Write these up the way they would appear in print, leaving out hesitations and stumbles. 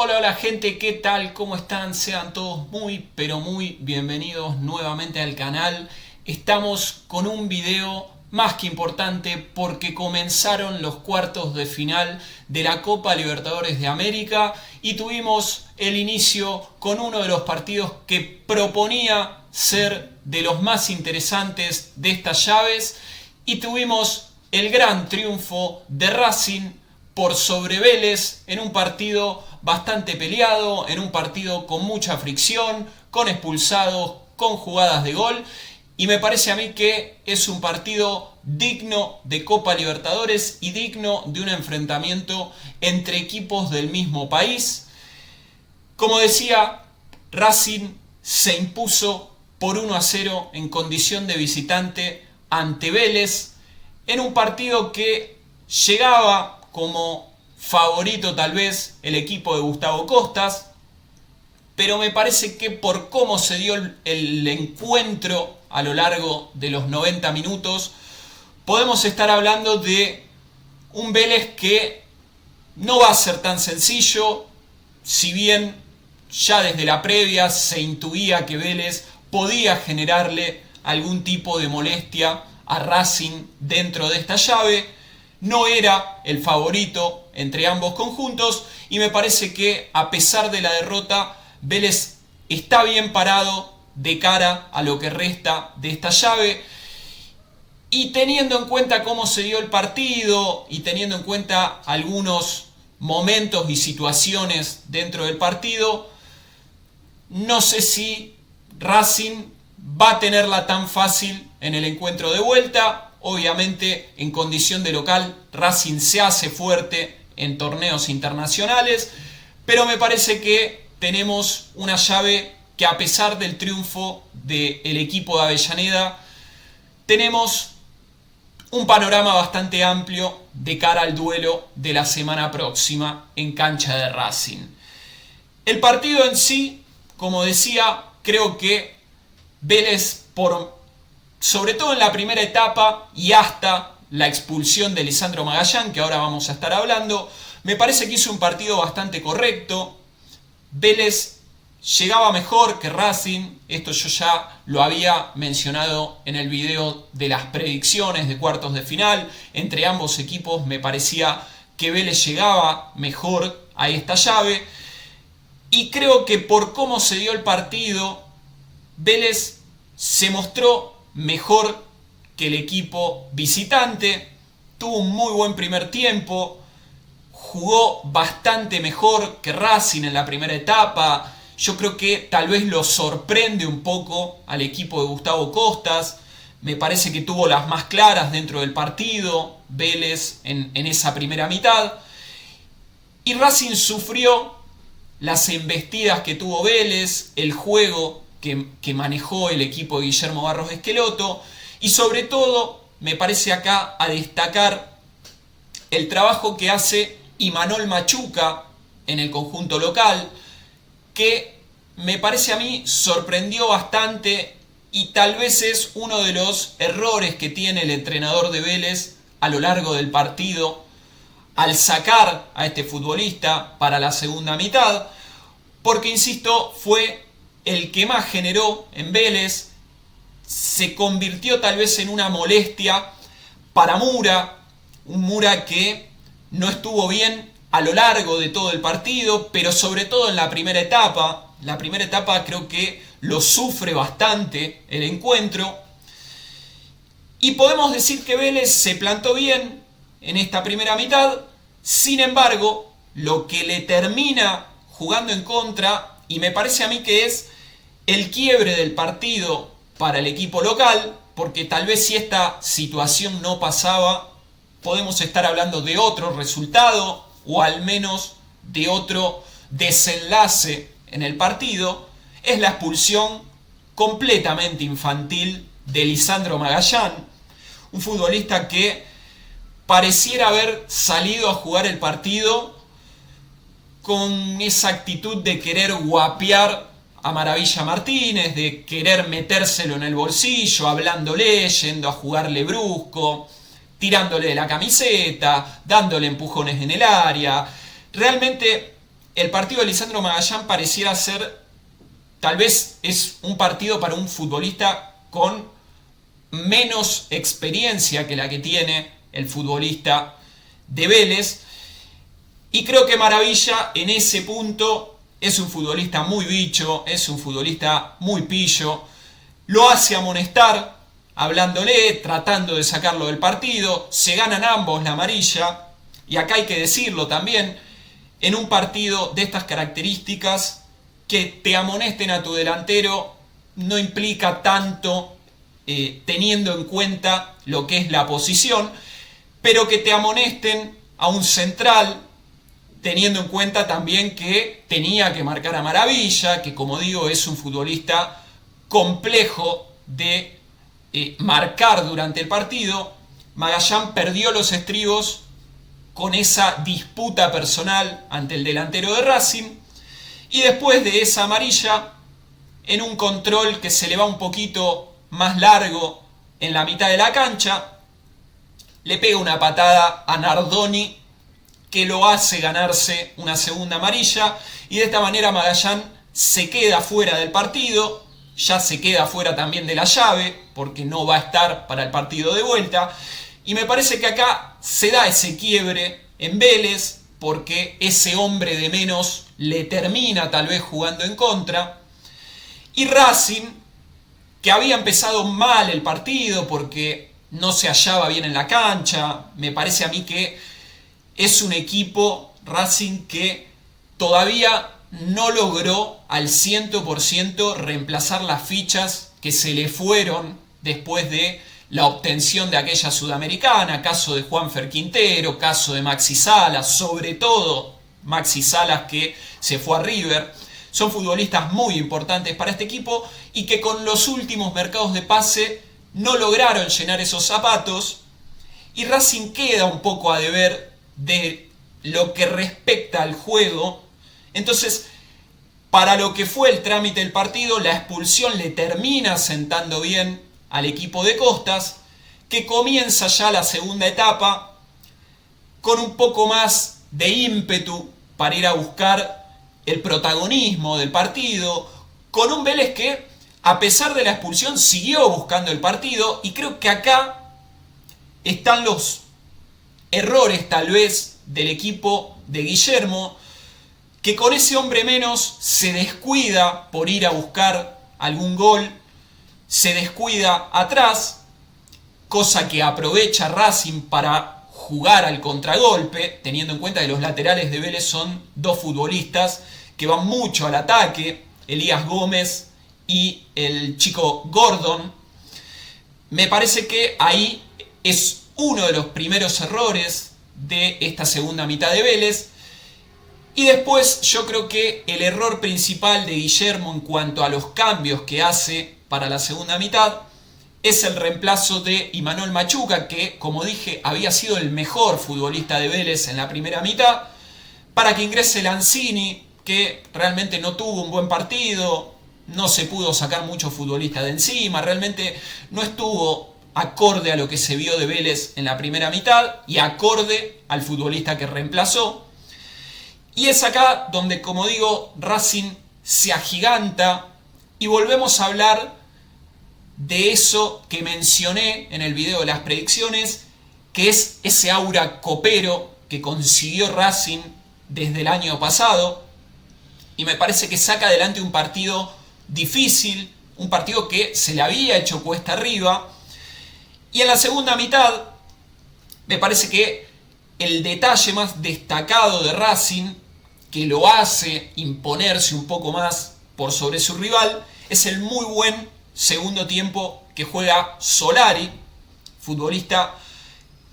Hola, hola gente, ¿qué tal? ¿Cómo están? Sean todos muy, pero muy bienvenidos nuevamente al canal. Estamos con un video más que importante porque comenzaron los cuartos de final de la Copa Libertadores de América y tuvimos el inicio con uno de los partidos que proponía ser de los más interesantes de estas llaves y tuvimos el gran triunfo de Racing por sobre Vélez en un partido bastante peleado, en un partido con mucha fricción, con expulsados, con jugadas de gol, y me parece a mí que es un partido digno de Copa Libertadores y digno de un enfrentamiento entre equipos del mismo país. Como decía, Racing se impuso por 1-0 en condición de visitante ante Vélez en un partido que llegaba como favorito tal vez el equipo de Gustavo Costas, pero me parece que por cómo se dio el encuentro a lo largo de los 90 minutos, podemos estar hablando de un Vélez que no va a ser tan sencillo, si bien ya desde la previa se intuía que Vélez podía generarle algún tipo de molestia a Racing dentro de esta llave. No era el favorito entre ambos conjuntos y me parece que a pesar de la derrota, Vélez está bien parado de cara a lo que resta de esta llave. Y teniendo en cuenta cómo se dio el partido y teniendo en cuenta algunos momentos y situaciones dentro del partido, no sé si Racing va a tenerla tan fácil en el encuentro de vuelta. Obviamente, en condición de local, Racing se hace fuerte en torneos internacionales, pero me parece que tenemos una llave que, a pesar del triunfo del equipo de Avellaneda, tenemos un panorama bastante amplio de cara al duelo de la semana próxima en cancha de Racing. El partido en sí, como decía, creo que Vélez, sobre todo en la primera etapa y hasta la expulsión de Lisandro Magallán, que ahora vamos a estar hablando, me parece que hizo un partido bastante correcto. Vélez llegaba mejor que Racing, esto yo ya lo había mencionado en el video de las predicciones de cuartos de final. Entre ambos equipos me parecía que Vélez llegaba mejor a esta llave, y creo que por cómo se dio el partido, Vélez se mostró mejor que el equipo visitante, tuvo un muy buen primer tiempo, jugó bastante mejor que Racing en la primera etapa. Yo creo que tal vez lo sorprende un poco al equipo de Gustavo Costas. Me parece que tuvo las más claras dentro del partido Vélez en esa primera mitad, y Racing sufrió las embestidas que tuvo Vélez, el juego que manejó el equipo de Guillermo Barros Esqueloto, y sobre todo me parece acá a destacar el trabajo que hace Imanol Machuca en el conjunto local, que me parece a mí sorprendió bastante y tal vez es uno de los errores que tiene el entrenador de Vélez a lo largo del partido al sacar a este futbolista para la segunda mitad, porque insisto, fue el que más generó en Vélez, se convirtió tal vez en una molestia para Mura, un Mura que no estuvo bien a lo largo de todo el partido, pero sobre todo en la primera etapa. La primera etapa creo que lo sufre bastante el encuentro, y podemos decir que Vélez se plantó bien en esta primera mitad. Sin embargo, lo que le termina jugando en contra, y me parece a mí que es el quiebre del partido para el equipo local, porque tal vez si esta situación no pasaba, podemos estar hablando de otro resultado o al menos de otro desenlace en el partido, es la expulsión completamente infantil de Lisandro Magallán, un futbolista que pareciera haber salido a jugar el partido con esa actitud de querer guapear a Maravilla Martínez, de querer metérselo en el bolsillo, hablándole, yendo a jugarle brusco, tirándole de la camiseta, dándole empujones en el área. Realmente el partido de Lisandro Magallán pareciera ser, tal vez es un partido para un futbolista con menos experiencia que la que tiene el futbolista de Vélez. Y creo que Maravilla en ese punto es un futbolista muy bicho, es un futbolista muy pillo. Lo hace amonestar, hablándole, tratando de sacarlo del partido. Se ganan ambos la amarilla. Y acá hay que decirlo también, en un partido de estas características, que te amonesten a tu delantero no implica tanto teniendo en cuenta lo que es la posición, pero que te amonesten a un central teniendo en cuenta también que tenía que marcar a Maravilla, que como digo es un futbolista complejo de marcar durante el partido. Magallán perdió los estribos con esa disputa personal ante el delantero de Racing, y después de esa amarilla, en un control que se le va un poquito más largo en la mitad de la cancha, le pega una patada a Nardoni que lo hace ganarse una segunda amarilla, y de esta manera Magallán se queda fuera del partido, ya se queda fuera también de la llave porque no va a estar para el partido de vuelta. Y me parece que acá se da ese quiebre en Vélez, porque ese hombre de menos le termina tal vez jugando en contra. Y Racing, que había empezado mal el partido porque no se hallaba bien en la cancha, me parece a mí que es un equipo, Racing, que todavía no logró al 100% reemplazar las fichas que se le fueron después de la obtención de aquella Sudamericana, caso de Juanfer Quintero, caso de Maxi Salas, sobre todo Maxi Salas, que se fue a River. Son futbolistas muy importantes para este equipo y que con los últimos mercados de pase no lograron llenar esos zapatos, y Racing queda un poco a deber de lo que respecta al juego. Entonces, para lo que fue el trámite del partido, la expulsión le termina sentando bien al equipo de Costas, que comienza ya la segunda etapa con un poco más de ímpetu para ir a buscar el protagonismo del partido, con un Vélez que, a pesar de la expulsión, siguió buscando el partido. Y creo que acá están los errores tal vez del equipo de Guillermo, que con ese hombre menos se descuida por ir a buscar algún gol, se descuida atrás, cosa que aprovecha Racing para jugar al contragolpe, teniendo en cuenta que los laterales de Vélez son dos futbolistas que van mucho al ataque, Elías Gómez y el chico Gordon. Me parece que ahí es uno de los primeros errores de esta segunda mitad de Vélez. Y después yo creo que el error principal de Guillermo en cuanto a los cambios que hace para la segunda mitad es el reemplazo de Imanol Machuca, que, como dije, había sido el mejor futbolista de Vélez en la primera mitad, para que ingrese Lanzini, que realmente no tuvo un buen partido, no se pudo sacar muchos futbolistas de encima, realmente no estuvo acorde a lo que se vio de Vélez en la primera mitad y acorde al futbolista que reemplazó. Y es acá donde, como digo, Racing se agiganta y volvemos a hablar de eso que mencioné en el video de las predicciones, que es ese aura copero que consiguió Racing desde el año pasado. Y me parece que saca adelante un partido difícil, un partido que se le había hecho cuesta arriba. Y en la segunda mitad, me parece que el detalle más destacado de Racing, que lo hace imponerse un poco más por sobre su rival, es el muy buen segundo tiempo que juega Solari, futbolista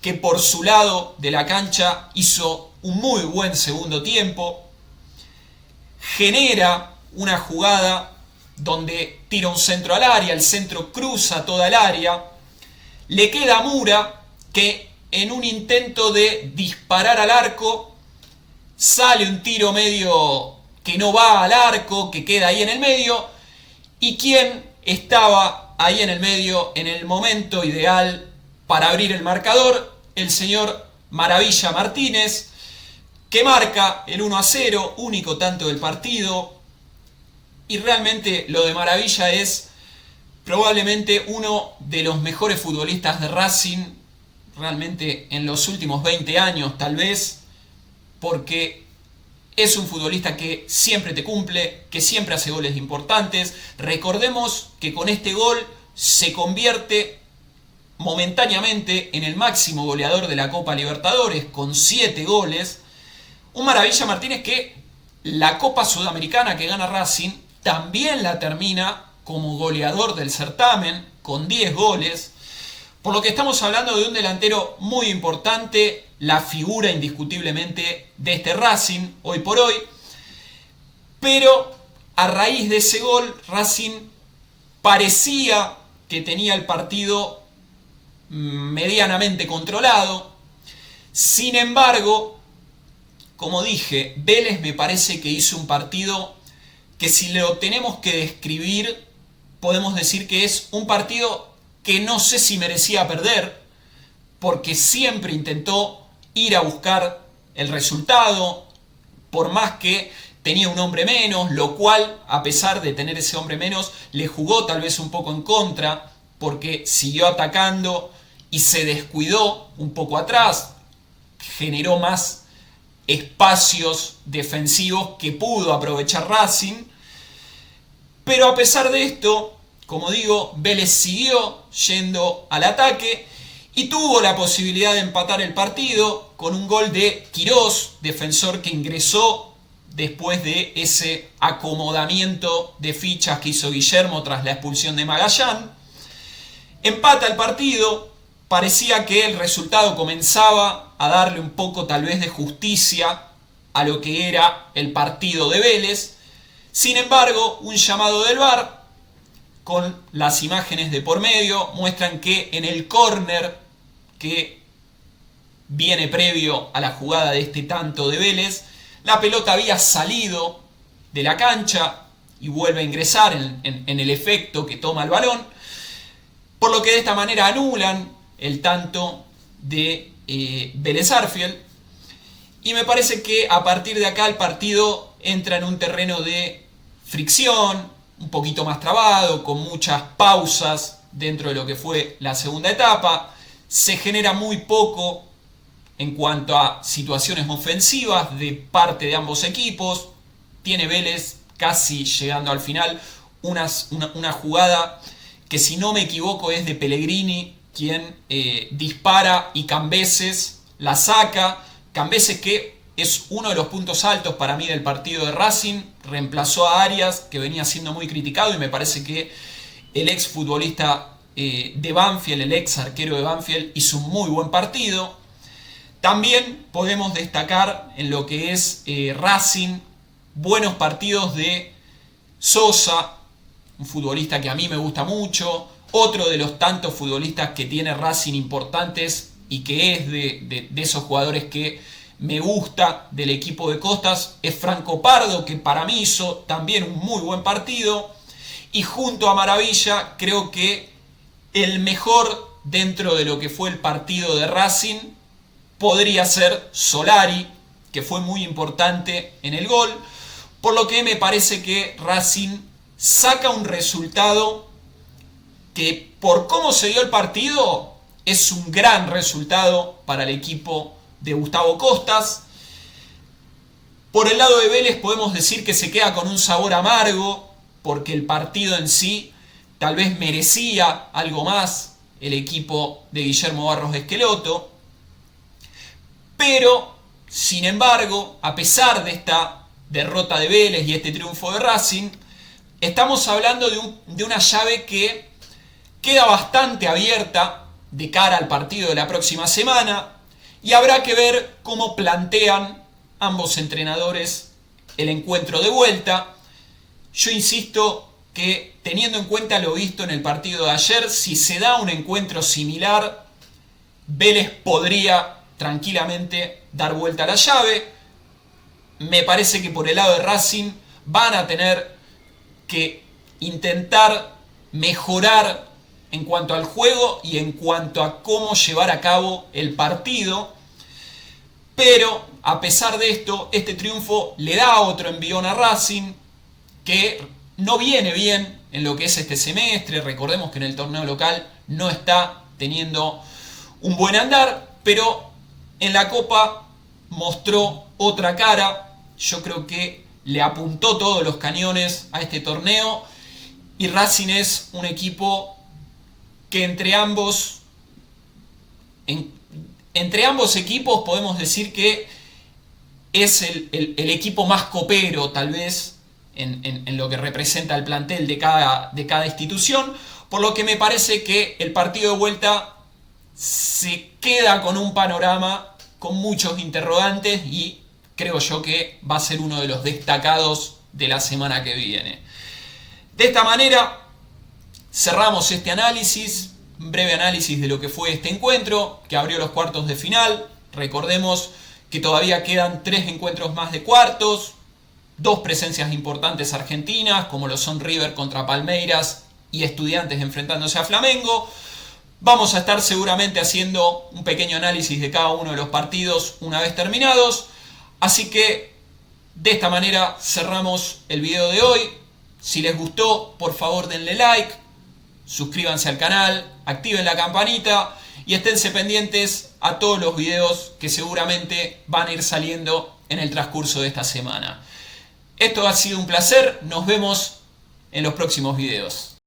que por su lado de la cancha hizo un muy buen segundo tiempo, genera una jugada donde tira un centro al área, el centro cruza toda el área, le queda a Mura, que en un intento de disparar al arco sale un tiro medio que no va al arco, que queda ahí en el medio. ¿Y quién estaba ahí en el medio en el momento ideal para abrir el marcador? El señor Maravilla Martínez, que marca el 1-0, único tanto del partido. Y realmente lo de Maravilla es probablemente uno de los mejores futbolistas de Racing, realmente en los últimos 20 años tal vez, porque es un futbolista que siempre te cumple, que siempre hace goles importantes. Recordemos que con este gol se convierte momentáneamente en el máximo goleador de la Copa Libertadores, con 7 goles. Un Maravilla Martínez que la Copa Sudamericana que gana Racing también la termina como goleador del certamen, con 10 goles. Por lo que estamos hablando de un delantero muy importante, la figura indiscutiblemente de este Racing hoy por hoy. Pero a raíz de ese gol, Racing parecía que tenía el partido medianamente controlado. Sin embargo, como dije, Vélez me parece que hizo un partido que, si lo tenemos que describir, podemos decir que es un partido que no sé si merecía perder, porque siempre intentó ir a buscar el resultado, por más que tenía un hombre menos, lo cual, a pesar de tener ese hombre menos, le jugó tal vez un poco en contra, porque siguió atacando y se descuidó un poco atrás, generó más espacios defensivos que pudo aprovechar Racing. Pero a pesar de esto, como digo, Vélez siguió yendo al ataque y tuvo la posibilidad de empatar el partido con un gol de Quirós, defensor que ingresó después de ese acomodamiento de fichas que hizo Guillermo tras la expulsión de Magallán. Empata el partido, parecía que el resultado comenzaba a darle un poco tal vez de justicia a lo que era el partido de Vélez. Sin embargo, un llamado del VAR con las imágenes de por medio muestran que en el córner que viene previo a la jugada de este tanto de Vélez, la pelota había salido de la cancha y vuelve a ingresar en el efecto que toma el balón, por lo que de esta manera anulan el tanto de Vélez Sarsfield. Y me parece que a partir de acá el partido entra en un terreno de fricción, un poquito más trabado, con muchas pausas dentro de lo que fue la segunda etapa. Se genera muy poco en cuanto a situaciones ofensivas de parte de ambos equipos. Tiene Vélez, casi llegando al final, una jugada que, si no me equivoco, es de Pellegrini, quien dispara y Cambeses la saca. Cambeses, que es uno de los puntos altos para mí del partido de Racing, reemplazó a Arias, que venía siendo muy criticado, y me parece que el ex futbolista de Banfield, el ex arquero de Banfield, hizo un muy buen partido. También podemos destacar en lo que es Racing buenos partidos de Sosa, un futbolista que a mí me gusta mucho, otro de los tantos futbolistas que tiene Racing importantes y que es de esos jugadores que me gusta del equipo de Costas, es Franco Pardo, que para mí hizo también un muy buen partido. Y junto a Maravilla, creo que el mejor dentro de lo que fue el partido de Racing podría ser Solari, que fue muy importante en el gol, por lo que me parece que Racing saca un resultado que, por cómo se dio el partido, es un gran resultado para el equipo de Gustavo Costas. Por el lado de Vélez podemos decir que se queda con un sabor amargo, porque el partido en sí tal vez merecía algo más el equipo de Guillermo Barros Esqueloto. Pero, sin embargo, a pesar de esta derrota de Vélez y este triunfo de Racing, estamos hablando de una llave que queda bastante abierta de cara al partido de la próxima semana, y habrá que ver cómo plantean ambos entrenadores el encuentro de vuelta. Yo insisto que, teniendo en cuenta lo visto en el partido de ayer, si se da un encuentro similar, Vélez podría tranquilamente dar vuelta a la llave. Me parece que por el lado de Racing van a tener que intentar mejorar en cuanto al juego y en cuanto a cómo llevar a cabo el partido. Pero a pesar de esto, este triunfo le da otro envión a Racing, que no viene bien en lo que es este semestre. Recordemos que en el torneo local no está teniendo un buen andar, pero en la Copa mostró otra cara. Yo creo que le apuntó todos los cañones a este torneo, y Racing es un equipo que entre ambos equipos podemos decir que es el equipo más copero, tal vez, en lo que representa el plantel de cada institución, por lo que me parece que el partido de vuelta se queda con un panorama con muchos interrogantes, y creo yo que va a ser uno de los destacados de la semana que viene. De esta manera cerramos este análisis, un breve análisis de lo que fue este encuentro que abrió los cuartos de final. Recordemos que todavía quedan 3 encuentros más de cuartos, 2 presencias importantes argentinas, como lo son River contra Palmeiras y Estudiantes enfrentándose a Flamengo. Vamos a estar seguramente haciendo un pequeño análisis de cada uno de los partidos una vez terminados. Así que de esta manera cerramos el video de hoy. Si les gustó, por favor denle like, suscríbanse al canal, activen la campanita y esténse pendientes a todos los videos que seguramente van a ir saliendo en el transcurso de esta semana. Esto ha sido un placer, nos vemos en los próximos videos.